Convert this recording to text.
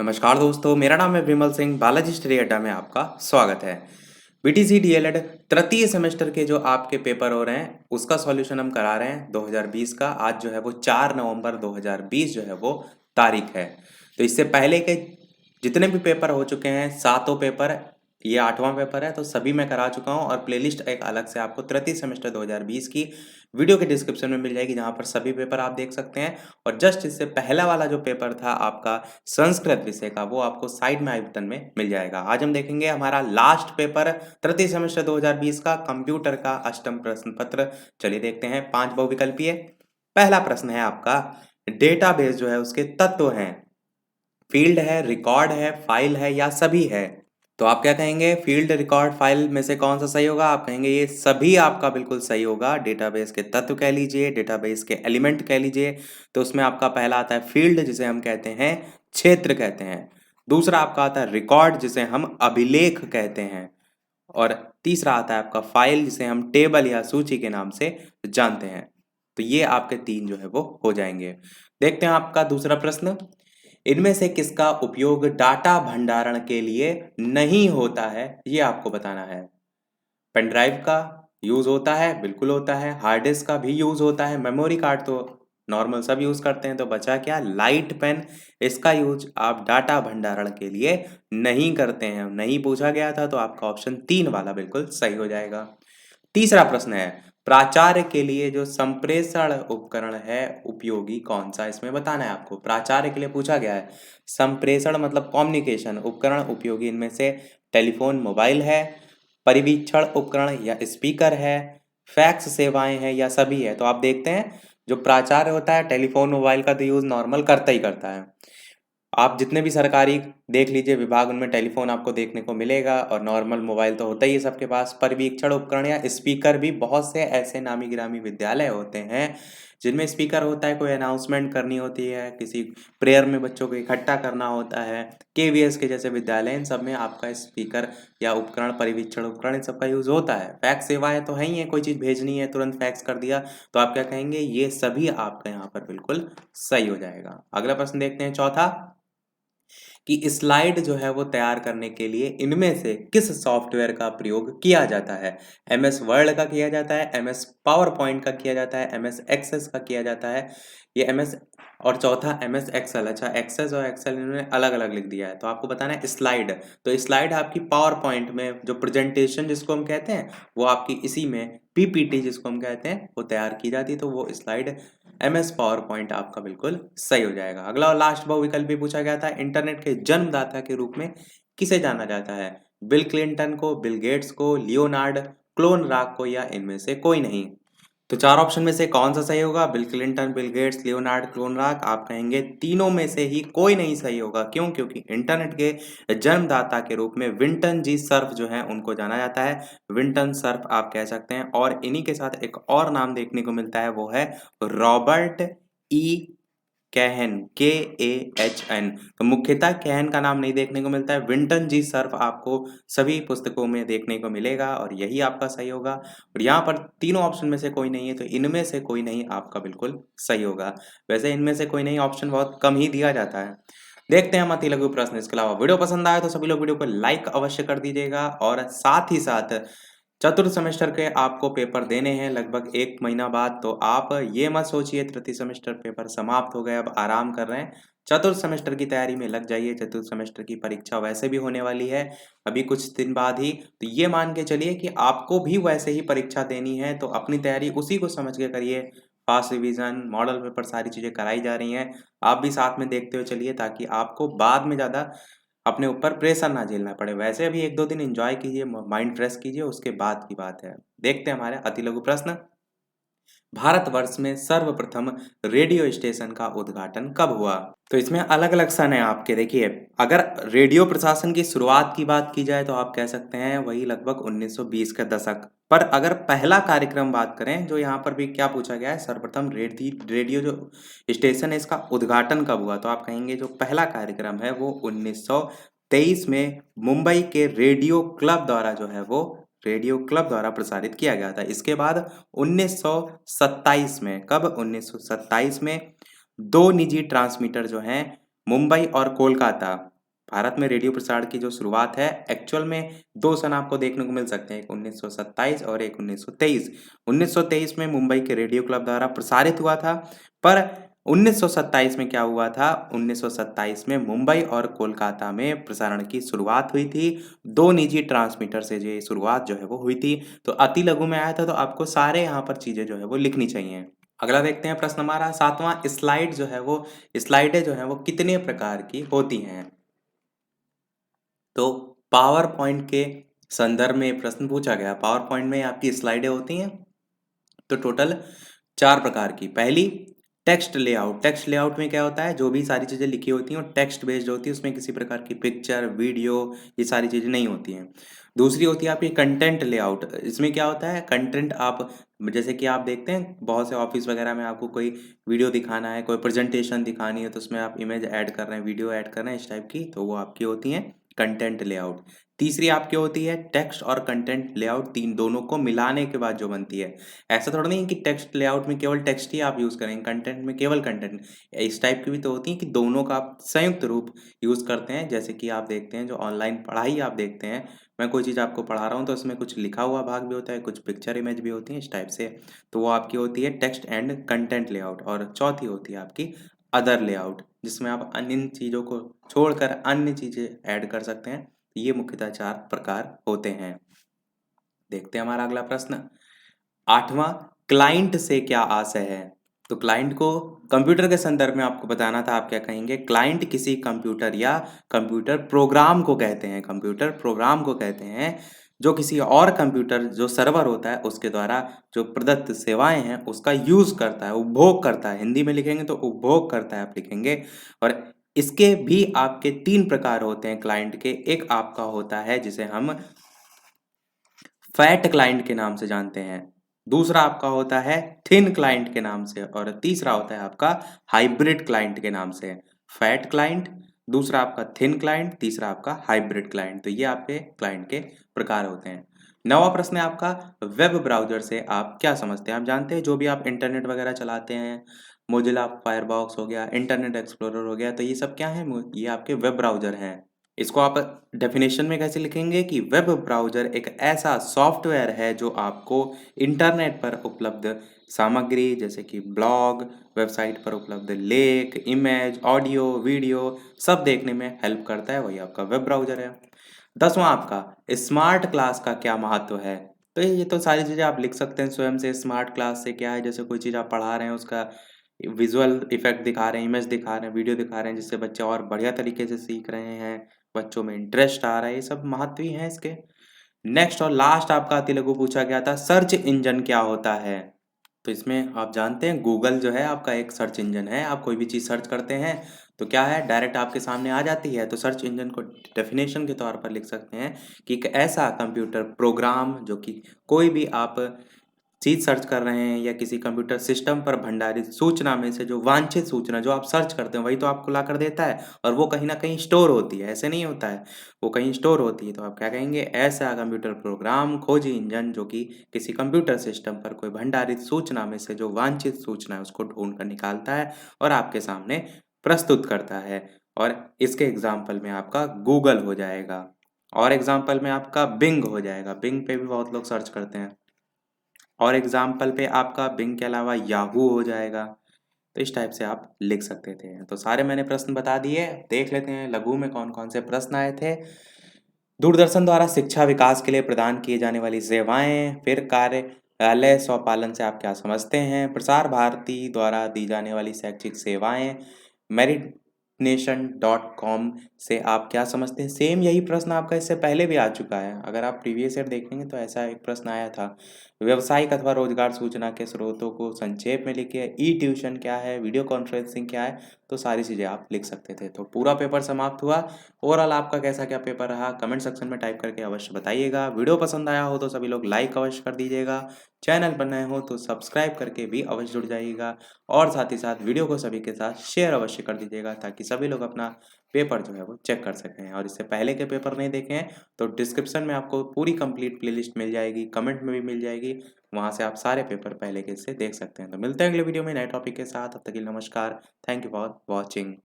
नमस्कार दोस्तों, मेरा नाम है विमल सिंह। बालाजी स्टडी अड्डा में आपका स्वागत है। बीटीसी डीएलएड तृतीय सेमेस्टर के जो आपके पेपर हो रहे हैं उसका सॉल्यूशन हम करा रहे हैं 2020 का। आज जो है वो 4 नवंबर 2020 जो है वो तारीख है। तो इससे पहले के जितने भी पेपर हो चुके हैं, सातों पेपर, ये 8वां पेपर है, तो सभी मैं करा चुका हूँ। और प्लेलिस्ट एक अलग से आपको तृतीय सेमेस्टर 2020 की वीडियो के डिस्क्रिप्शन में मिल जाएगी, जहाँ पर सभी पेपर आप देख सकते हैं। और जस्ट इससे पहला वाला जो पेपर था आपका संस्कृत विषय का, वो आपको साइड में आई बटन में मिल जाएगा। आज हम देखेंगे हमारा लास्ट पेपर तृतीय सेमेस्टर 2020 का कंप्यूटर का अष्टम प्रश्न पत्र। चलिए देखते हैं। 5 बहुविकल्पीय। पहला प्रश्न है आपका, डेटाबेस जो है उसके तत्व हैं, फील्ड है, रिकॉर्ड है, फाइल है या सभी है। तो आप क्या कहेंगे? फील्ड, रिकॉर्ड, फाइल में से कौन सा सही होगा? आप कहेंगे ये सभी आपका बिल्कुल सही होगा। डेटाबेस के तत्व कह लीजिए, डेटाबेस के एलिमेंट कह लीजिए। तो उसमें आपका पहला आता है फील्ड, जिसे हम कहते हैं क्षेत्र कहते हैं। दूसरा आपका आता है रिकॉर्ड, जिसे हम अभिलेख कहते हैं। और तीसरा आता है आपका फाइल, जिसे हम टेबल या सूची के नाम से जानते हैं। तो ये आपके 3 जो है वो हो जाएंगे। देखते हैं आपका दूसरा प्रश्न। इनमें से किसका उपयोग डाटा भंडारण के लिए नहीं होता है, ये आपको बताना है। पेन ड्राइव का यूज होता है, बिल्कुल होता है। हार्ड डिस्क का भी यूज होता है। मेमोरी कार्ड तो नॉर्मल सब यूज करते हैं। तो बचा क्या? Light pen. इसका यूज आप डाटा भंडारण के लिए नहीं करते हैं। नहीं पूछा गया था, तो आपका ऑप्शन 3 वाला बिल्कुल सही हो जाएगा। तीसरा प्रश्न है, प्राचार्य के लिए जो संप्रेषण उपकरण है उपयोगी कौन सा? इसमें बताना है आपको। प्राचार्य के लिए पूछा गया है। संप्रेषण मतलब कम्युनिकेशन उपकरण उपयोगी इनमें से टेलीफोन, मोबाइल है, परिवीक्षण उपकरण या स्पीकर है, फैक्स सेवाएं हैं या सभी है। तो आप देखते हैं, जो प्राचार्य होता है टेलीफोन, मोबाइल का तो यूज नॉर्मल करता ही करता है। आप जितने भी सरकारी देख लीजिए विभाग, उनमें टेलीफोन आपको देखने को मिलेगा। और नॉर्मल मोबाइल तो होता ही है सबके पास। परिवीक्षण उपकरण या स्पीकर भी बहुत से ऐसे नामी गिरामी विद्यालय होते हैं जिनमें स्पीकर होता है। कोई अनाउंसमेंट करनी होती है, किसी प्रेयर में बच्चों को इकट्ठा करना होता है, केवीएस के जैसे विद्यालय, इन सब में आपका स्पीकर या उपकरण, परिवीक्षण उपकरण, इन सब का यूज होता है। फैक्स सेवाएं तो है ही है, कोई चीज भेजनी है तुरंत फैक्स कर दिया। तो आप क्या कहेंगे? ये सभी आपका यहाँ पर बिल्कुल सही हो जाएगा। अगला प्रश्न देखते हैं, चौथा, कि स्लाइड जो है वो तैयार करने के लिए इनमें से किस सॉफ्टवेयर का प्रयोग किया जाता है? एमएस वर्ड का किया जाता है, एमएस पावर पॉइंट का किया जाता है, एमएस एक्सेस का किया जाता है, ये एमएस, और चौथा एमएस एक्सेल। अच्छा, एक्सेस और एक्सेल इन्होंने अलग अलग लिख दिया है। तो आपको बताना है स्लाइड। तो स्लाइड आपकी पावर पॉइंट में जो प्रेजेंटेशन जिसको हम कहते हैं, वो आपकी इसी में पीपीटी जिसको हम कहते हैं वो तैयार की जाती है। तो वो स्लाइड एमएस पावर पॉइंट आपका बिल्कुल सही हो जाएगा। अगला और लास्ट बहुविकल्प भी पूछा गया था, इंटरनेट के जन्मदाता के रूप में किसे जाना जाता है? बिल क्लिंटन को, बिल गेट्स को, लियोनार्ड क्लोनराग को या इनमें से कोई नहीं। तो 4 ऑप्शन में से कौन सा सही होगा? Bill Clinton, Bill Gates, Leonard Kleinrock. आप कहेंगे तीनों में से ही कोई नहीं सही होगा। क्यों? क्योंकि इंटरनेट के जन्मदाता के रूप में विंटन जी सर्फ जो है उनको जाना जाता है। विंटन सर्फ आप कह सकते हैं। और इन्हीं के साथ एक और नाम देखने को मिलता है, वो है रॉबर्ट ई कैहन, KAHN। तो मुख्यतः कैहन का नाम नहीं देखने को मिलता है। विंटन जी सर्फ आपको सभी पुस्तकों में देखने को मिलेगा और यही आपका सही होगा। और यहाँ पर तीनों ऑप्शन में से कोई नहीं है, तो इनमें से कोई नहीं आपका बिल्कुल सही होगा। वैसे इनमें से कोई नहीं ऑप्शन बहुत कम ही दिया जाता है। देखते हैं हम अति लघु प्रश्न। इसके अलावा वीडियो पसंद आया तो सभी लोग वीडियो को लाइक अवश्य कर दीजिएगा। और साथ ही साथ चतुर्थ सेमेस्टर के आपको पेपर देने हैं लगभग 1 महीना बाद। तो आप ये मत सोचिए तृतीय सेमेस्टर पेपर समाप्त हो गए, अब आराम कर रहे हैं। चतुर्थ सेमेस्टर की तैयारी में लग जाइए। चतुर्थ सेमेस्टर की परीक्षा वैसे भी होने वाली है अभी कुछ दिन बाद ही। तो ये मान के चलिए कि आपको भी वैसे ही परीक्षा देनी है, तो अपनी तैयारी उसी को समझ के करिए। फास्ट रिवीजन, मॉडल पेपर, सारी चीजें कराई जा रही हैं। आप भी साथ में देखते हुए चलिए, ताकि आपको बाद में ज्यादा अपने ऊपर प्रेशर ना झेलना पड़े। वैसे अभी 1-2 दिन एंजॉय कीजिए, माइंड फ्रेश कीजिए, उसके बाद की बात है। देखते हैं हमारे अति लघु प्रश्न। भारतवर्ष में सर्वप्रथम रेडियो स्टेशन का उद्घाटन कब हुआ? तो इसमें अलग अलग सन है आपके। देखिए, अगर रेडियो प्रशासन की शुरुआत की बात की जाए तो आप कह सकते हैं वही लगभग 1920 का दशक। पर अगर पहला कार्यक्रम बात करें, जो यहाँ पर भी क्या पूछा गया है, सर्वप्रथम रेडियो जो स्टेशन है इसका उद्घाटन कब हुआ, तो आप कहेंगे जो पहला कार्यक्रम है वो 1923 में मुंबई के रेडियो क्लब द्वारा जो है वो रेडियो क्लब द्वारा प्रसारित किया गया था। इसके बाद 1927 में, कब? 1927 में 2 निजी ट्रांसमीटर जो हैं मुंबई और कोलकाता, भारत में रेडियो प्रसारण की जो शुरुआत है एक्चुअल में 2 सन आपको देखने को मिल सकते हैं, एक 1927 और एक 1923। 1923 में मुंबई के रेडियो क्लब द्वारा प्रसारित हुआ था, पर 1927 में क्या हुआ था, 1927 में मुंबई और कोलकाता में प्रसारण की शुरुआत हुई थी। 2 निजी ट्रांसमीटर से ये शुरुआत जो है वो हुई थी। तो अति लघु में आया था, तो आपको सारे यहाँ पर चीज़ें जो है वो लिखनी चाहिए। अगला देखते हैं प्रश्न हमारा 7वां, स्लाइड जो है वो स्लाइडें जो है वो कितने प्रकार की होती हैं? तो पावर पॉइंट के संदर्भ में प्रश्न पूछा गया। पावर पॉइंट में आपकी स्लाइडें होती हैं तो टोटल 4 प्रकार की। पहली टेक्स्ट लेआउट। टेक्स्ट लेआउट में क्या होता है, जो भी सारी चीज़ें लिखी होती हैं वो टेक्स्ट बेस्ड होती है, उसमें किसी प्रकार की पिक्चर, वीडियो ये सारी चीज़ें नहीं होती हैं। दूसरी होती है आपकी कंटेंट लेआउट। इसमें क्या होता है, कंटेंट आप जैसे कि आप देखते हैं बहुत से ऑफिस वगैरह में आपको कोई वीडियो दिखाना है, कोई प्रेजेंटेशन दिखानी है, तो उसमें आप इमेज ऐड कर रहे हैं, वीडियो ऐड कर रहे हैं इस टाइप की, तो वो आपकी होती हैं कंटेंट लेआउट। तीसरी आपकी होती है टेक्स्ट और कंटेंट लेआउट, तीन दोनों को मिलाने के बाद जो बनती है। ऐसा थोड़ा नहीं है कि टेक्स्ट लेआउट में केवल टेक्स्ट ही आप यूज़ करेंगे, कंटेंट में केवल कंटेंट। इस टाइप की भी तो होती है कि दोनों का आप संयुक्त रूप यूज़ करते हैं। जैसे कि आप देखते हैं जो ऑनलाइन पढ़ाई आप देखते हैं, मैं कोई चीज़ आपको पढ़ा रहा हूँ तो उसमें कुछ लिखा हुआ भाग भी होता है, कुछ पिक्चर इमेज भी होती है इस टाइप से। तो वो आपकी होती है टेक्स्ट एंड कंटेंट लेआउट। और चौथी होती है आपकी अदर लेआउट, जिसमें आप अन्य इन चीज़ों को छोड़कर अन्य चीज़ें ऐड कर सकते हैं। ये मुख्यतः 4 प्रकार होते हैं। देखते हैं हमारा अगला प्रश्न। 8वां, क्लाइंट से क्या आशय है? तो क्लाइंट को कंप्यूटर के संदर्भ में आपको बताना था, आप क्या कहेंगे? क्लाइंट किसी कंप्यूटर या कंप्यूटर प्रोग्राम को कहते हैं, कंप्यूटर प्रोग्राम को कहते हैं, जो किसी और कंप्यूटर जो सर्वर होता है उसके द्वारा जो प्रदत्त सेवाएँ हैं उसका यूज़ करता है, उपभोग करता है। हिंदी में लिखेंगे तो उपभोग करता है आप लिखेंगे। और इसके भी आपके 3 प्रकार होते हैं क्लाइंट के। एक आपका होता है जिसे हम फैट क्लाइंट के नाम से जानते हैं। दूसरा आपका होता है थिन क्लाइंट के नाम से और तीसरा होता है आपका हाइब्रिड क्लाइंट के नाम से। फैट क्लाइंट, दूसरा आपका थिन क्लाइंट, तीसरा आपका हाइब्रिड क्लाइंट। तो ये आपके क्लाइंट के प्रकार होते हैं। 9वां प्रश्न है आपका, वेब ब्राउज़र से आप क्या समझते हैं? आप जानते हैं जो भी आप इंटरनेट वगैरह चलाते हैं, मोज़िला फायरफॉक्स हो गया, इंटरनेट एक्सप्लोरर हो गया, तो ये सब क्या है? ये आपके वेब ब्राउज़र हैं। इसको आप डेफिनेशन में कैसे लिखेंगे कि वेब ब्राउज़र एक ऐसा सॉफ्टवेयर है जो आपको इंटरनेट पर उपलब्ध सामग्री जैसे कि ब्लॉग, वेबसाइट पर उपलब्ध लेख, इमेज, ऑडियो, वीडियो सब देखने में हेल्प करता है, वही आपका वेब ब्राउज़र है। 10वां आपका स्मार्ट क्लास का क्या महत्व है? तो ये तो सारी चीज़ें आप लिख सकते हैं स्वयं से। स्मार्ट क्लास से क्या है, जैसे कोई चीज़ आप पढ़ा रहे हैं उसका विजुअल इफ़ेक्ट दिखा रहे हैं, इमेज दिखा रहे हैं, वीडियो दिखा रहे हैं, जिससे बच्चे और बढ़िया तरीके से सीख रहे हैं, बच्चों में इंटरेस्ट आ रहा है, ये सब महत्व ही हैं इसके। नेक्स्ट और लास्ट आपका अति लघु पूछा गया था, सर्च इंजन क्या होता है? तो इसमें आप जानते हैं गूगल जो है आपका एक सर्च इंजन है। आप कोई भी चीज़ सर्च करते हैं तो क्या है, डायरेक्ट आपके सामने आ जाती है। तो सर्च इंजन को डेफिनेशन के तौर पर लिख सकते हैं कि एक ऐसा कंप्यूटर प्रोग्राम जो कि कोई भी आप चीज़ सर्च कर रहे हैं या किसी कंप्यूटर सिस्टम पर भंडारित सूचना में से जो वांछित सूचना जो आप सर्च करते हैं वही तो आपको ला कर देता है, और वो कहीं न कहीं स्टोर होती है, ऐसे नहीं होता है, वो कहीं स्टोर होती है। तो आप क्या कहेंगे, ऐसा कंप्यूटर प्रोग्राम खोजी इंजन जो कि किसी कंप्यूटर सिस्टम पर कोई भंडारित सूचना में से जो वांछित सूचना है उसको ढूँढ कर निकालता है और आपके सामने प्रस्तुत करता है। और इसके एग्ज़ाम्पल में आपका गूगल हो जाएगा और एग्ज़ाम्पल में आपका बिंग हो जाएगा। बिंग पे भी बहुत लोग सर्च करते हैं। और एग्ज़ाम्पल पे आपका बिंग के अलावा याहू हो जाएगा। तो इस टाइप से आप लिख सकते थे। तो सारे मैंने प्रश्न बता दिए। देख लेते हैं लघु में कौन-कौन से प्रश्न आए थे। दूरदर्शन द्वारा शिक्षा विकास के लिए प्रदान किए जाने वाली सेवाएँ, फिर कार्यालय स्वपालन से आप क्या समझते हैं? प्रसार भारती द्वारा दी जाने वाली शैक्षिक सेवाएँ, मेरिटनेशन.com से आप क्या समझते हैं? सेम यही प्रश्न आपका इससे पहले भी आ चुका है। अगर आप प्रीवियस ईयर देखेंगे तो ऐसा एक प्रश्न आया था। व्यावसायिक अथवा रोजगार सूचना के स्रोतों को संक्षेप में लिखिए। ई ट्यूशन क्या है? वीडियो कॉन्फ्रेंसिंग क्या है? तो सारी चीज़ें आप लिख सकते थे। तो पूरा पेपर समाप्त हुआ। ओवरऑल आपका कैसा क्या पेपर रहा, कमेंट सेक्शन में टाइप करके अवश्य बताइएगा। वीडियो पसंद आया हो तो सभी लोग लाइक अवश्य कर दीजिएगा। चैनल पर नए हो तो सब्सक्राइब करके भी अवश्य जुड़ जाइएगा और साथ ही साथ वीडियो को सभी के साथ शेयर अवश्य कर दीजिएगा ताकि सभी लोग अपना पेपर जो है वो चेक कर सकें। और इससे पहले के पेपर नहीं देखे हैं तो डिस्क्रिप्शन में आपको पूरी कंप्लीट प्लेलिस्ट मिल जाएगी, कमेंट में भी मिल जाएगी, वहाँ से आप सारे पेपर पहले के से देख सकते हैं। तो मिलते हैं अगले वीडियो में नए टॉपिक के साथ। तब तक के लिए नमस्कार। Thank you for watching.